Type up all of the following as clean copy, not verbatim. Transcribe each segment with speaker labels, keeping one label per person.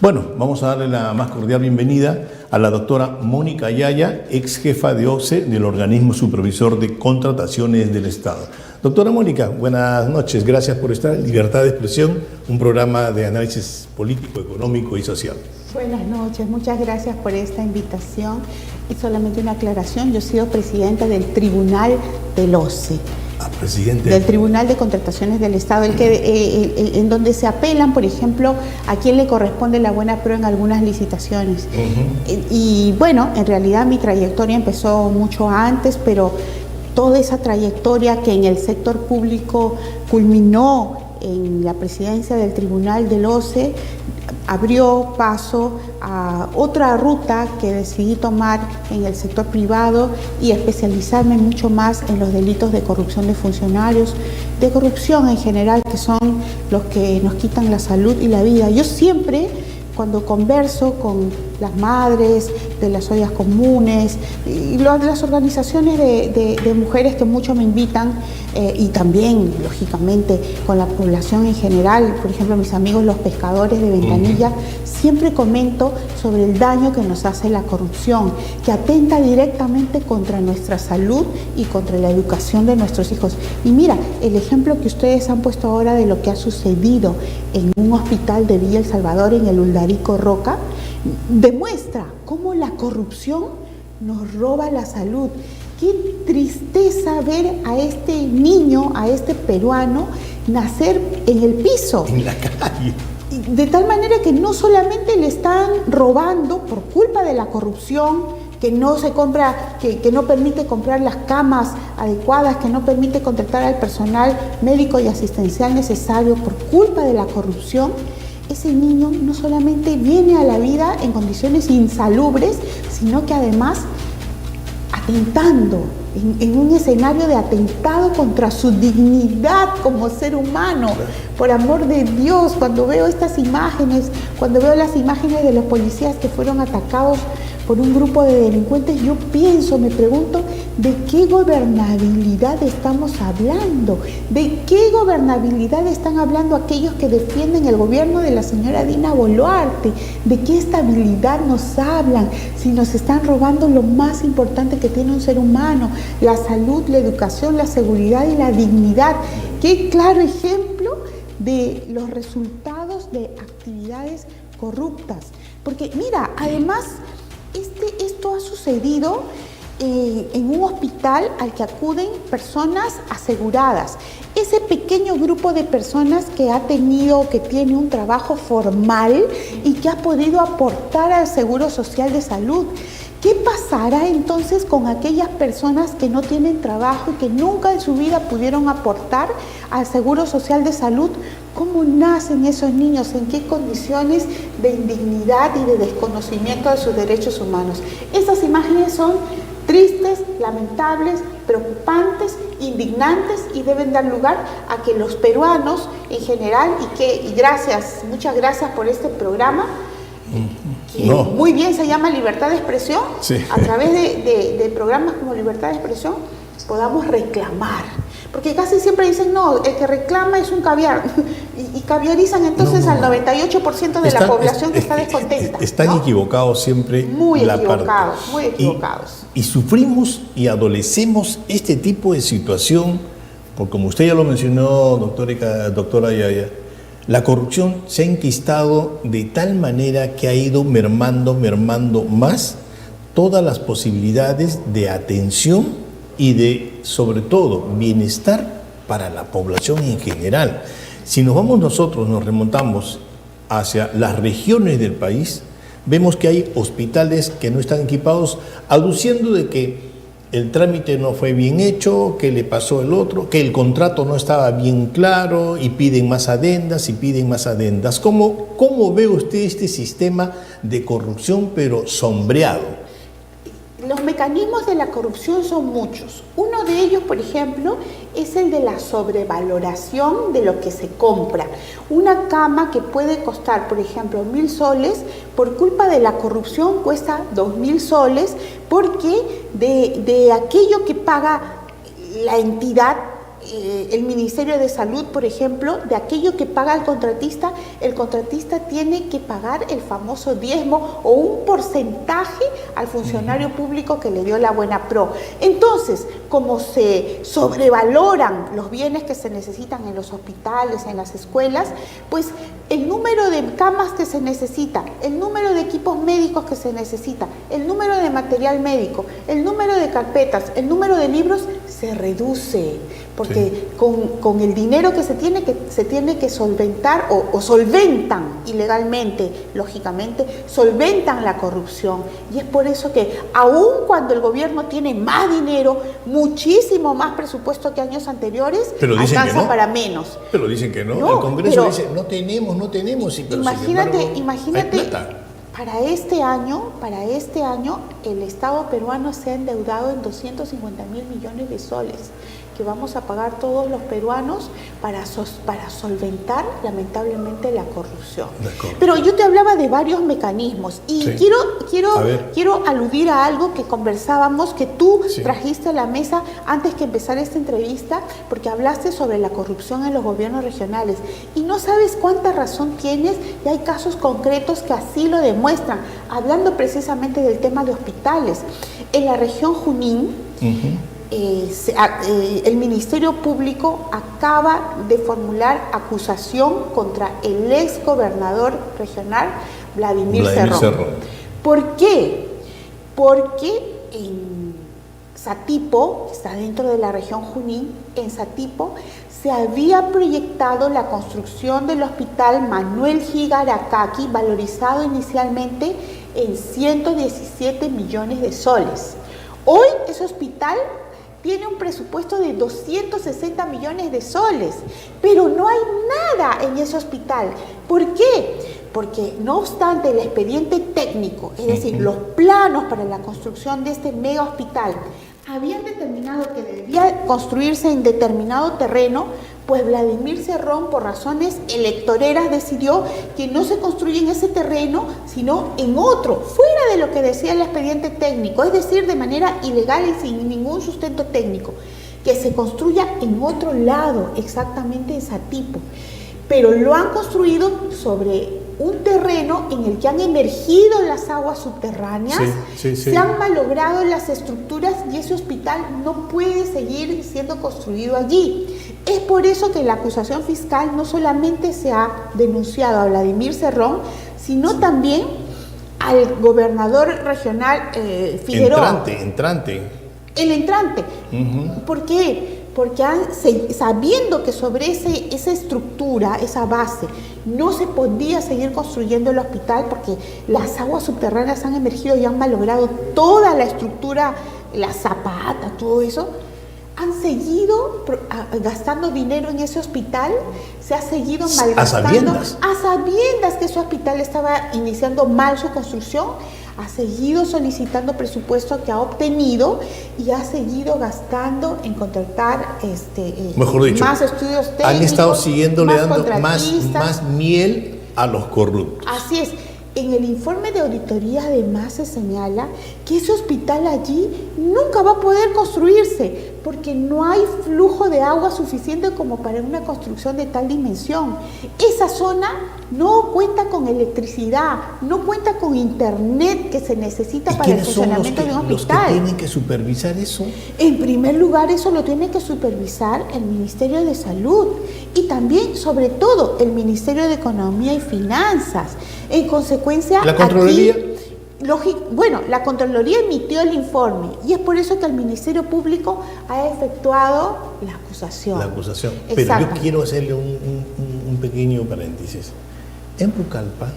Speaker 1: Bueno, vamos a darle la más cordial bienvenida a la doctora Mónica Ayaya, ex jefa de OCSE del Organismo Supervisor de Contrataciones del Estado. Doctora Mónica, buenas noches. Gracias por estar en Libertad de Expresión, un programa de análisis político, económico y social.
Speaker 2: Buenas noches, muchas gracias por esta invitación. Y solamente una aclaración, yo he sido presidenta del Tribunal del OCSE.
Speaker 1: Presidente.
Speaker 2: Del Tribunal de Contrataciones del Estado, en donde se apelan, por ejemplo, a quién le corresponde la buena prueba en algunas licitaciones. Y bueno, en realidad mi trayectoria empezó mucho antes, pero toda esa trayectoria que en el sector público culminó en la presidencia del Tribunal del OCSE, abrió paso a otra ruta que decidí tomar en el sector privado y especializarme mucho más en los delitos de corrupción de funcionarios, de corrupción en general, que son los que nos quitan la salud y la vida. Yo siempre, cuando converso con las madres de las ollas comunes y las organizaciones de mujeres que mucho me invitan, y también, lógicamente, con la población en general, por ejemplo, mis amigos los pescadores de Ventanilla, siempre comento sobre el daño que nos hace la corrupción, que atenta directamente contra nuestra salud y contra la educación de nuestros hijos. Y mira, el ejemplo que ustedes han puesto ahora de lo que ha sucedido en un hospital de Villa El Salvador, en el Uldarico Roca, demuestra cómo la corrupción nos roba la salud. Qué tristeza ver a este niño, a este peruano, nacer en el piso.
Speaker 1: En la calle.
Speaker 2: De tal manera que no solamente le están robando por culpa de la corrupción, que no se compra, que no permite comprar las camas adecuadas, que no permite contratar al personal médico y asistencial necesario por culpa de la corrupción. Ese niño no solamente viene a la vida en condiciones insalubres, sino que además atentando, en un escenario de atentado contra su dignidad como ser humano. Por amor de Dios, cuando veo estas imágenes, cuando veo las imágenes de los policías que fueron atacados por un grupo de delincuentes, yo pienso, me pregunto, ¿de qué gobernabilidad estamos hablando? ¿De qué gobernabilidad están hablando aquellos que defienden el gobierno de la señora Dina Boluarte? ¿De qué estabilidad nos hablan si nos están robando lo más importante que tiene un ser humano? La salud, la educación, la seguridad y la dignidad. Qué claro ejemplo de los resultados de actividades corruptas. Porque mira, además, esto ha sucedido en un hospital al que acuden personas aseguradas. Ese pequeño grupo de personas que tiene un trabajo formal y que ha podido aportar al Seguro Social de Salud. ¿Qué pasará entonces con aquellas personas que no tienen trabajo y que nunca en su vida pudieron aportar al Seguro Social de Salud? ¿Cómo nacen esos niños? ¿En qué condiciones de indignidad y de desconocimiento de sus derechos humanos? Estas imágenes son tristes, lamentables, preocupantes, indignantes y deben dar lugar a que los peruanos en general, muchas gracias por este programa, que muy bien se llama Libertad de Expresión, sí. A través de programas como Libertad de Expresión podamos reclamar. Porque casi siempre dicen, no, el que reclama es un caviar. Y caviarizan entonces al 98% de la población que está descontenta.
Speaker 1: Están equivocados siempre.
Speaker 2: Muy equivocados.
Speaker 1: Y sufrimos y adolecemos este tipo de situación, porque como usted ya lo mencionó, doctora Ayaya, la corrupción se ha enquistado de tal manera que ha ido mermando más todas las posibilidades de atención y de, sobre todo, bienestar para la población en general. Si nos remontamos hacia las regiones del país, vemos que hay hospitales que no están equipados, aduciendo de que el trámite no fue bien hecho, que le pasó el otro, que el contrato no estaba bien claro y piden más adendas. ¿Cómo ve usted este sistema de corrupción pero sombreado?
Speaker 2: Los mecanismos de la corrupción son muchos. Uno de ellos, por ejemplo, es el de la sobrevaloración de lo que se compra. Una cama que puede costar, por ejemplo, 1.000 soles, por culpa de la corrupción cuesta 2.000 soles, porque de aquello que paga la entidad el Ministerio de Salud, por ejemplo, de aquello que paga el contratista tiene que pagar el famoso diezmo o un porcentaje al funcionario público que le dio la buena pro. Entonces, como se sobrevaloran los bienes que se necesitan en los hospitales, en las escuelas, pues el número de camas que se necesita, el número de equipos médicos que se necesita, el número de material médico, el número de carpetas, el número de libros se reduce, porque con el dinero que se tiene que solventar o solventan ilegalmente, lógicamente, solventan la corrupción. Y es por eso que aun cuando el gobierno tiene más dinero, muchísimo más presupuesto que años anteriores,
Speaker 1: pero dicen
Speaker 2: alcanza
Speaker 1: que no.
Speaker 2: para menos.
Speaker 1: Pero dicen que no.
Speaker 2: No,
Speaker 1: El Congreso
Speaker 2: pero
Speaker 1: dice, no tenemos. Sí, pero
Speaker 2: imagínate,
Speaker 1: sin embargo, hay plata.
Speaker 2: para este año, el Estado peruano se ha endeudado en 250.000 millones de soles, que vamos a pagar todos los peruanos para solventar lamentablemente la corrupción. Pero yo te hablaba de varios mecanismos y
Speaker 1: Sí.
Speaker 2: quiero aludir a algo que conversábamos, que tú
Speaker 1: Sí.
Speaker 2: trajiste a la mesa antes que empezar esta entrevista, porque hablaste sobre la corrupción en los gobiernos regionales y no sabes cuánta razón tienes, y hay casos concretos que así lo demuestran. Hablando precisamente del tema de hospitales, en la región Junín, el Ministerio Público acaba de formular acusación contra el ex gobernador regional Vladimir Cerrón. ¿Por qué? Porque en Satipo, que está dentro de la región Junín, en Satipo se había proyectado la construcción del hospital Manuel Gigaracaki, valorizado inicialmente en 117 millones de soles. Hoy ese hospital tiene un presupuesto de 260 millones de soles, pero no hay nada en ese hospital. ¿Por qué? Porque no obstante el expediente técnico, es decir, los planos para la construcción de este mega hospital, habían determinado que debía construirse en determinado terreno, pues Vladimir Cerrón, por razones electoreras, decidió que no se construye en ese terreno, sino en otro, fuera de lo que decía el expediente técnico, es decir, de manera ilegal y sin ningún sustento técnico, que se construya en otro lado, exactamente en Satipo. Pero lo han construido sobre un terreno en el que han emergido las aguas subterráneas, se han malogrado las estructuras y ese hospital no puede seguir siendo construido allí. Es por eso que la acusación fiscal no solamente se ha denunciado a Vladimir Cerrón, sino también al gobernador regional Figueroa. El entrante. ¿Por qué? Porque sabiendo que sobre esa estructura, esa base, no se podía seguir construyendo el hospital porque las aguas subterráneas han emergido y han malogrado toda la estructura, la zapata, todo eso, han seguido gastando dinero en ese hospital, se ha seguido malgastando. A sabiendas que ese hospital estaba iniciando mal su construcción, ha seguido solicitando presupuesto que ha obtenido y ha seguido gastando en contratar
Speaker 1: mejor dicho,
Speaker 2: más estudios técnicos.
Speaker 1: Han estado siguiéndole dando más miel a los corruptos.
Speaker 2: Así es. En el informe de auditoría además se señala que ese hospital allí nunca va a poder construirse porque no hay flujo de agua suficiente como para una construcción de tal dimensión. Esa zona no cuenta con electricidad, no cuenta con internet que se necesita para el funcionamiento de un hospital.
Speaker 1: ¿Los que tienen que supervisar eso?
Speaker 2: En primer lugar, eso lo tiene que supervisar el Ministerio de Salud y también, sobre todo, el Ministerio de Economía y Finanzas. En consecuencia,
Speaker 1: ¿la Contraloría?
Speaker 2: La Contraloría emitió el informe y es por eso que el Ministerio Público ha efectuado la acusación.
Speaker 1: Pero yo quiero hacerle un pequeño paréntesis. En Pucallpa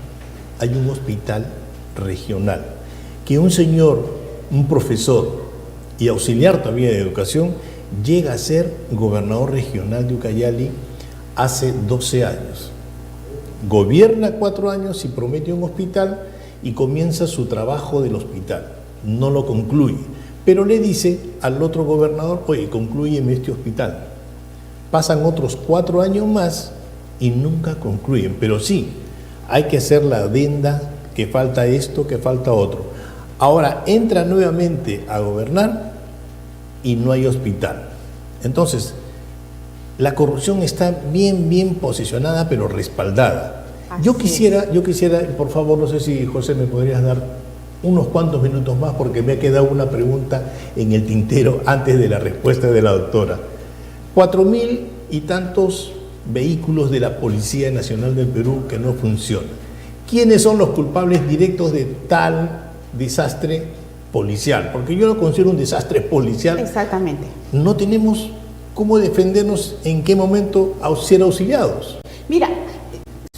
Speaker 1: hay un hospital regional que un señor, un profesor y auxiliar todavía de educación, llega a ser gobernador regional de Ucayali hace 12 años. Gobierna 4 años y promete un hospital y comienza su trabajo del hospital. No lo concluye, pero le dice al otro gobernador, oye, conclúyeme este hospital. Pasan otros 4 años más y nunca concluyen, pero sí, hay que hacer la adenda, que falta esto, que falta otro. Ahora entra nuevamente a gobernar y no hay hospital. Entonces, la corrupción está bien posicionada, pero respaldada. Yo quisiera, por favor, no sé si José me podrías dar unos cuantos minutos más, porque me ha quedado una pregunta en el tintero antes de la respuesta de la doctora. 4.000 y tantos vehículos de la Policía Nacional del Perú que no funcionan. ¿Quiénes son los culpables directos de tal desastre policial? Porque yo lo considero un desastre policial.
Speaker 2: Exactamente.
Speaker 1: No tenemos cómo defendernos, en qué momento ser auxiliados.
Speaker 2: Mira,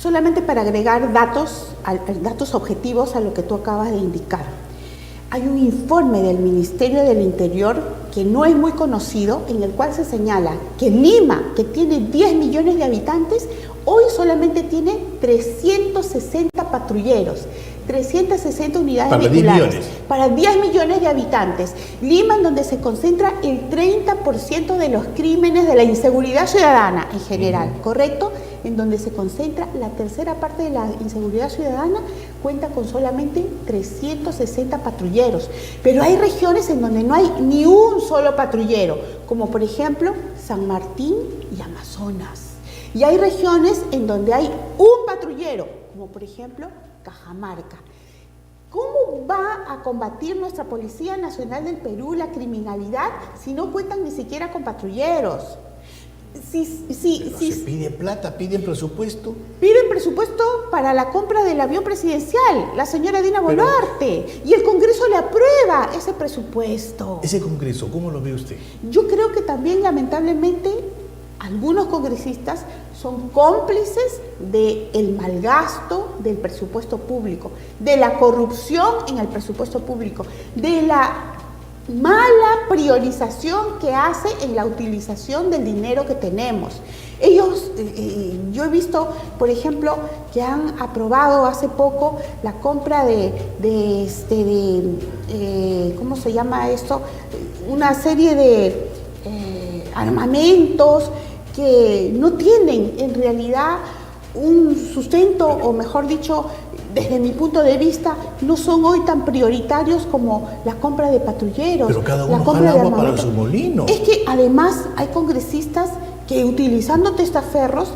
Speaker 2: solamente para agregar datos objetivos a lo que tú acabas de indicar. Hay un informe del Ministerio del Interior que no es muy conocido, en el cual se señala que Lima, que tiene 10 millones de habitantes, hoy solamente tiene 360 patrulleros, 360 unidades vehiculares para 10 millones de habitantes. Lima, en donde se concentra el 30% de los crímenes de la inseguridad ciudadana en general, ¿correcto? En donde se concentra la tercera parte de la inseguridad ciudadana, cuenta con solamente 360 patrulleros. Pero hay regiones en donde no hay ni un solo patrullero, como por ejemplo San Martín y Amazonas. Y hay regiones en donde hay un patrullero, como por ejemplo Cajamarca. ¿Cómo va a combatir nuestra Policía Nacional del Perú la criminalidad si no cuentan ni siquiera con patrulleros?
Speaker 1: Se pide plata, piden presupuesto.
Speaker 2: Piden presupuesto para la compra del avión presidencial, la señora Dina Boluarte, y el Congreso le aprueba ese presupuesto.
Speaker 1: Ese Congreso, ¿cómo lo ve usted?
Speaker 2: Yo creo que también, lamentablemente, algunos congresistas son cómplices del malgasto del presupuesto público, de la corrupción en el presupuesto público, de la mala priorización que hace en la utilización del dinero que tenemos. Ellos, yo he visto, por ejemplo, que han aprobado hace poco la compra ¿cómo se llama esto? Una serie de armamentos que no tienen en realidad un sustento, o mejor dicho, desde mi punto de vista, no son hoy tan prioritarios como la compra de patrulleros.
Speaker 1: Pero cada uno jala agua para su molino.
Speaker 2: Es que además hay congresistas que, utilizando testaferros,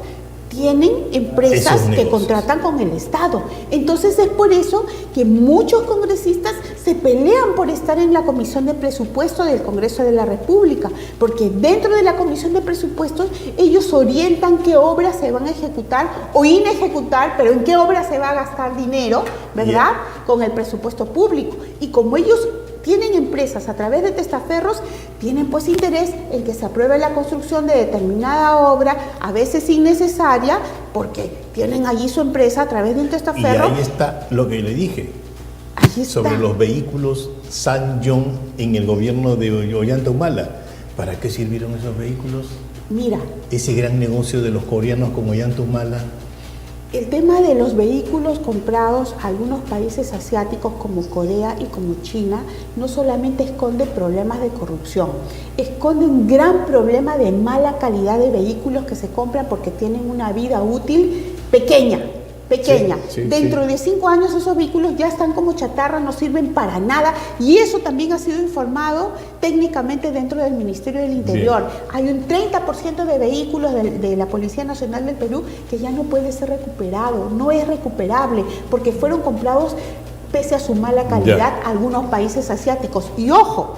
Speaker 2: tienen empresas que contratan con el Estado. Entonces es por eso que muchos congresistas se pelean por estar en la Comisión de Presupuesto del Congreso de la República, porque dentro de la Comisión de Presupuestos ellos orientan qué obras se van a ejecutar o inejecutar, pero en qué obras se va a gastar dinero, ¿verdad? Con el presupuesto público. Y como ellos tienen empresas a través de testaferros, tienen pues interés en que se apruebe la construcción de determinada obra, a veces innecesaria, porque tienen allí su empresa a través de un testaferro.
Speaker 1: Y ahí está lo que le dije, sobre los vehículos San John en el gobierno de Ollanta Humala. ¿Para qué sirvieron esos vehículos?
Speaker 2: Mira,
Speaker 1: ese gran negocio de los coreanos con Ollanta Humala.
Speaker 2: El tema de los vehículos comprados a algunos países asiáticos como Corea y como China no solamente esconde problemas de corrupción, esconde un gran problema de mala calidad de vehículos que se compran porque tienen una vida útil pequeña. Dentro de 5 años esos vehículos ya están como chatarra, no sirven para nada, y eso también ha sido informado técnicamente dentro del Ministerio del Interior. Hay un 30% de vehículos de la Policía Nacional del Perú que ya no puede ser recuperado, no es recuperable, porque fueron comprados pese a su mala calidad algunos países asiáticos. Y ojo,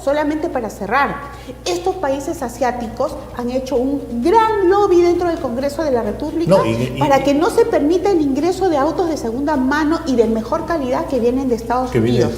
Speaker 2: solamente para cerrar, estos países asiáticos han hecho un gran lobby dentro del Congreso de la República para que no se permita el ingreso de autos de segunda mano y de mejor calidad que vienen de Estados Unidos.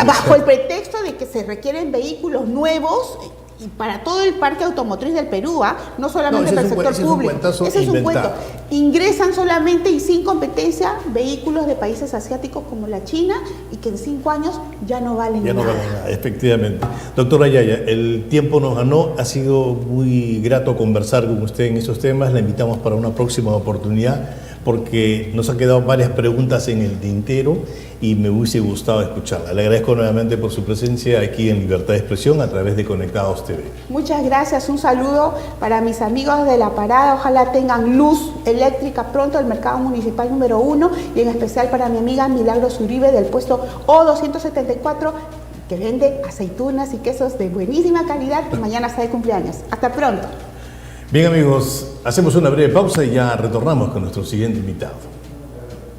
Speaker 2: Bajo el pretexto de que se requieren vehículos nuevos y para todo el parque automotriz del Perú, no solamente para el sector público. Ese es un cuento. Ingresan solamente y sin competencia vehículos de países asiáticos como la China, y que en 5 años ya no valen nada.
Speaker 1: No valen nada, efectivamente. Doctora Yaya, el tiempo nos ganó, ha sido muy grato conversar con usted en esos temas, la invitamos para una próxima oportunidad, porque nos han quedado varias preguntas en el tintero y me hubiese gustado escucharla. Le agradezco nuevamente por su presencia aquí en Libertad de Expresión a través de Conectados TV. Muchas gracias, un saludo para mis amigos de La Parada, ojalá tengan luz eléctrica pronto, el mercado municipal número 1, y en especial para mi amiga Milagros Uribe del puesto O274, que vende aceitunas y quesos de buenísima calidad, y mañana está de cumpleaños. Hasta pronto. Bien amigos, hacemos una breve pausa y ya retornamos con nuestro siguiente invitado.